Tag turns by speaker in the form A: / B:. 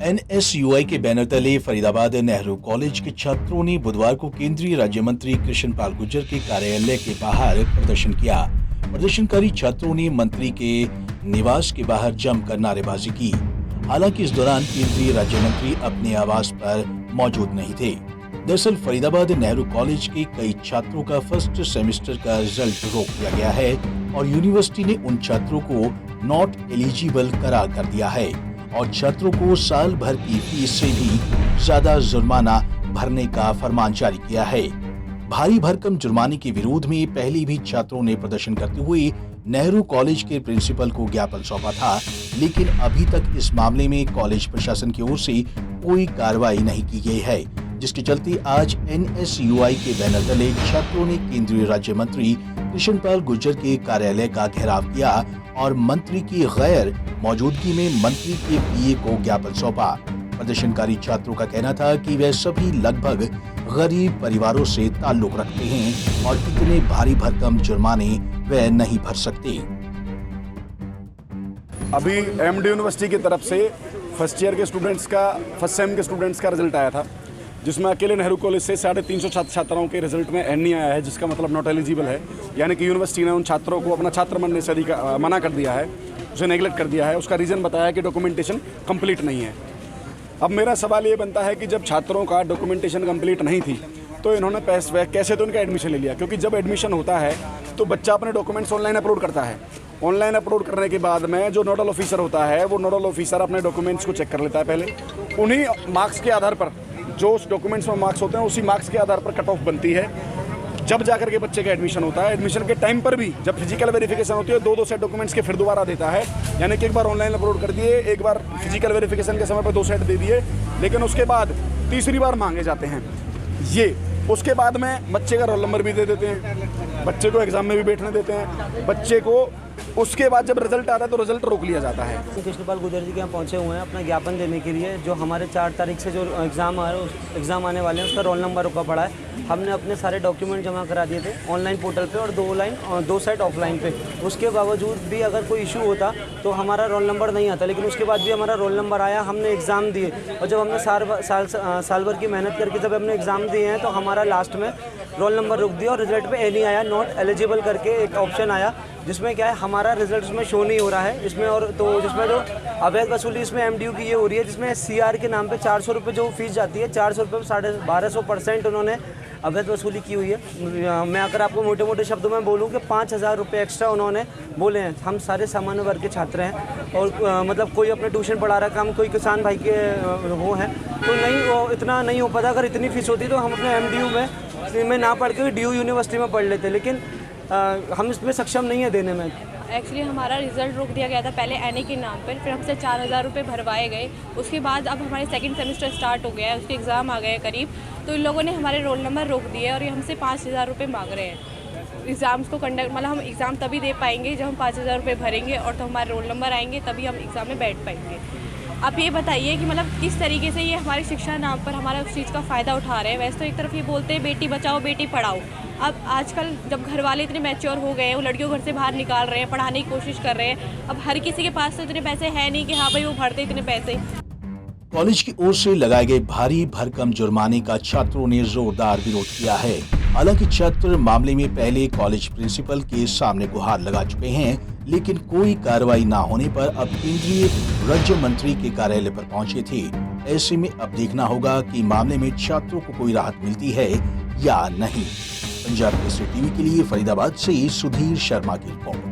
A: NSUI के banner तले Faridabad Nehru college के छात्रों ने बुधवार को केंद्रीय राज्य मंत्री कृष्ण पाल गुर्जर के कार्यालय के बाहर प्रदर्शन किया। प्रदर्शनकारी छात्रों ने मंत्री के निवास के बाहर जमकर नारेबाजी की। हालांकि इस दौरान केंद्रीय राज्य मंत्री अपने आवास पर मौजूद नहीं थे। दरअसल फरीदाबाद नेहरू कॉलेज के कई छात्रों का फर्स्ट सेमेस्टर का रिजल्ट रोक दिया गया है और यूनिवर्सिटी ने उन छात्रों को नॉट एलिजिबल करार कर दिया है और छात्रों को साल भर की फीस से भी ज्यादा जुर्माना भरने का फरमान जारी किया है। भारी भरकम जुर्माने के विरोध में पहले भी छात्रों ने प्रदर्शन करते हुए नेहरू कॉलेज के प्रिंसिपल को ज्ञापन सौंपा था, लेकिन अभी तक इस मामले में कॉलेज प्रशासन की ओर से कोई कार्रवाई नहीं की गई है, जिसके चलते आज एनएसयूआई के बैनर तले छात्रों ने केंद्रीय राज्य मंत्री कृष्ण पाल गुर्जर के कार्यालय का घेराव किया और मंत्री की गैर मौजूदगी में मंत्री के पीए को ज्ञापन सौंपा। प्रदर्शनकारी छात्रों का कहना था कि वे सभी लगभग गरीब परिवारों से ताल्लुक रखते हैं और इतने भारी भरकम जुर्माने वे नहीं भर सकते।
B: अभी एमडी यूनिवर्सिटी की तरफ से फर्स्ट सेम के स्टूडेंट्स का रिजल्ट आया था, जिसमें अकेले नेहरू कॉलेज से 350 छात्राओं के रिजल्ट में एन नहीं आया है, जिसका मतलब नॉट एलिजिबल है। यानी कि यूनिवर्सिटी ने उन छात्रों को अपना छात्र बनने से मना कर दिया है, उसे नेगलेक्ट कर दिया है। उसका रीज़न बताया है कि डॉक्यूमेंटेशन कंप्लीट नहीं है। अब मेरा सवाल ये बनता है कि जब छात्रों का डॉक्यूमेंटेशन कंप्लीट नहीं थी तो इन्होंने कैसे तो इनका एडमिशन ले लिया, क्योंकि जब एडमिशन होता है तो बच्चा अपने डॉक्यूमेंट्स ऑनलाइन अपलोड करता है। ऑनलाइन अपलोड करने के बाद में जो नोडल ऑफिसर होता है वो नोडल ऑफिसर अपने डॉक्यूमेंट्स को चेक कर लेता है पहले। उन्हीं मार्क्स के आधार पर, जो उस डॉक्यूमेंट्स में मार्क्स होते हैं उसी मार्क्स के आधार पर कट ऑफ बनती है, जब जाकर के बच्चे का एडमिशन होता है। एडमिशन के टाइम पर भी जब फिजिकल वेरिफिकेशन होती है, दो सेट डॉक्यूमेंट्स के फिर दोबारा देता है। यानी कि एक बार ऑनलाइन अपलोड कर दिए, एक बार फिजिकल वेरिफिकेशन के समय पर 2 सेट दे दिए, लेकिन उसके बाद तीसरी बार मांगे जाते हैं ये। उसके बाद में बच्चे का रोल नंबर भी दे देते हैं, बच्चे को एग्जाम में भी बैठने देते हैं, बच्चे को उसके बाद जब रिजल्ट आता है तो रिजल्ट रोक लिया जाता है।
C: कृष्ण पाल गुर्जर जी के यहाँ पहुँचे हुए हैं अपना ज्ञापन देने के लिए। जो हमारे 4 तारीख से जो एग्ज़ाम आने वाले हैं उसका रोल नंबर रुका पड़ा है। हमने अपने सारे डॉक्यूमेंट जमा करा दिए थे ऑनलाइन पोर्टल पे और 2 साइट ऑफलाइन पे। उसके बावजूद भी अगर कोई इशू होता तो हमारा रोल नंबर नहीं आता, लेकिन उसके बाद भी हमारा रोल नंबर आया, हमने एग्ज़ाम दिए। और जब हमने साल भर की मेहनत करके जब हमने एग्ज़ाम दिए हैं तो हमारा लास्ट में रोल नंबर रुक दिया और रिजल्ट पे ए नहीं आया। नॉट एलिजिबल करके एक ऑप्शन आया, जिसमें क्या है हमारा रिजल्ट उसमें शो नहीं हो रहा है इसमें। और तो जिसमें जो अवैध वसूली इसमें एमडीयू की ये हो रही है, जिसमें सीआर के नाम पे 400 रुपये जो फीस जाती है, 400 रुपये 1250% उन्होंने अवैध वसूली की हुई है। मैं अगर आपको मोटे मोटे शब्दों में बोलूँ कि 5000 रुपये एक्स्ट्रा उन्होंने बोले हैं। हम सारे सामान्य वर्ग के छात्र हैं और मतलब कोई अपने ट्यूशन पढ़ा रहा है, हम कोई किसान भाई के वो हैं, तो नहीं वो इतना नहीं हो पाता। अगर इतनी फीस होती तो हम अपने एमडीयू में ना पढ़ के डीयू यूनिवर्सिटी में पढ़ लेते, लेकिन हम इसमें सक्षम नहीं है देने में।
D: एक्चुअली हमारा रिज़ल्ट रोक दिया गया था पहले एनए के नाम पर, फिर हमसे 4000 रुपये भरवाए गए। उसके बाद अब हमारे सेकंड सेमेस्टर स्टार्ट हो गया है, उसके एग्ज़ाम आ गए करीब, तो इन लोगों ने हमारे रोल नंबर रोक दिए और ये हमसे 5000 रुपये मांग रहे हैं। एग्ज़ाम्स को कंडक्ट मतलब हम एग्ज़ाम तभी दे पाएंगे जब हम 5000 रुपये भरेंगे और तो हमारे रोल नंबर आएंगे, तभी हम एग्ज़ाम में बैठ पाएंगे। आप ये बताइए कि मतलब किस तरीके से ये हमारी शिक्षा नाम पर हमारा उस चीज़ का फ़ायदा उठा रहे हैं। वैसे तो एक तरफ ये बोलते हैं बेटी बचाओ बेटी पढ़ाओ। अब आजकल जब घर वाले इतने मैच्योर हो गए हैं, वो लड़कियों को घर से बाहर निकाल रहे हैं, पढ़ाने की कोशिश कर रहे हैं। अब हर किसी के पास तो इतने पैसे हैं नहीं कि हाँ भाई वो भरते इतने पैसे।
A: कॉलेज की ओर से लगाए गए भारी भरकम जुर्माने का छात्रों ने जोरदार विरोध किया है। हालांकि छात्र मामले में पहले कॉलेज प्रिंसिपल के सामने गुहार लगा चुके हैं, लेकिन कोई कार्रवाई न होने पर अब केंद्रीय राज्य मंत्री के कार्यालय पर पहुंचे थे। ऐसे में अब देखना होगा कि मामले में छात्रों को कोई राहत मिलती है या नहीं। पंजाब केसरी टीवी के लिए फरीदाबाद से सुधीर शर्मा की रिपोर्ट।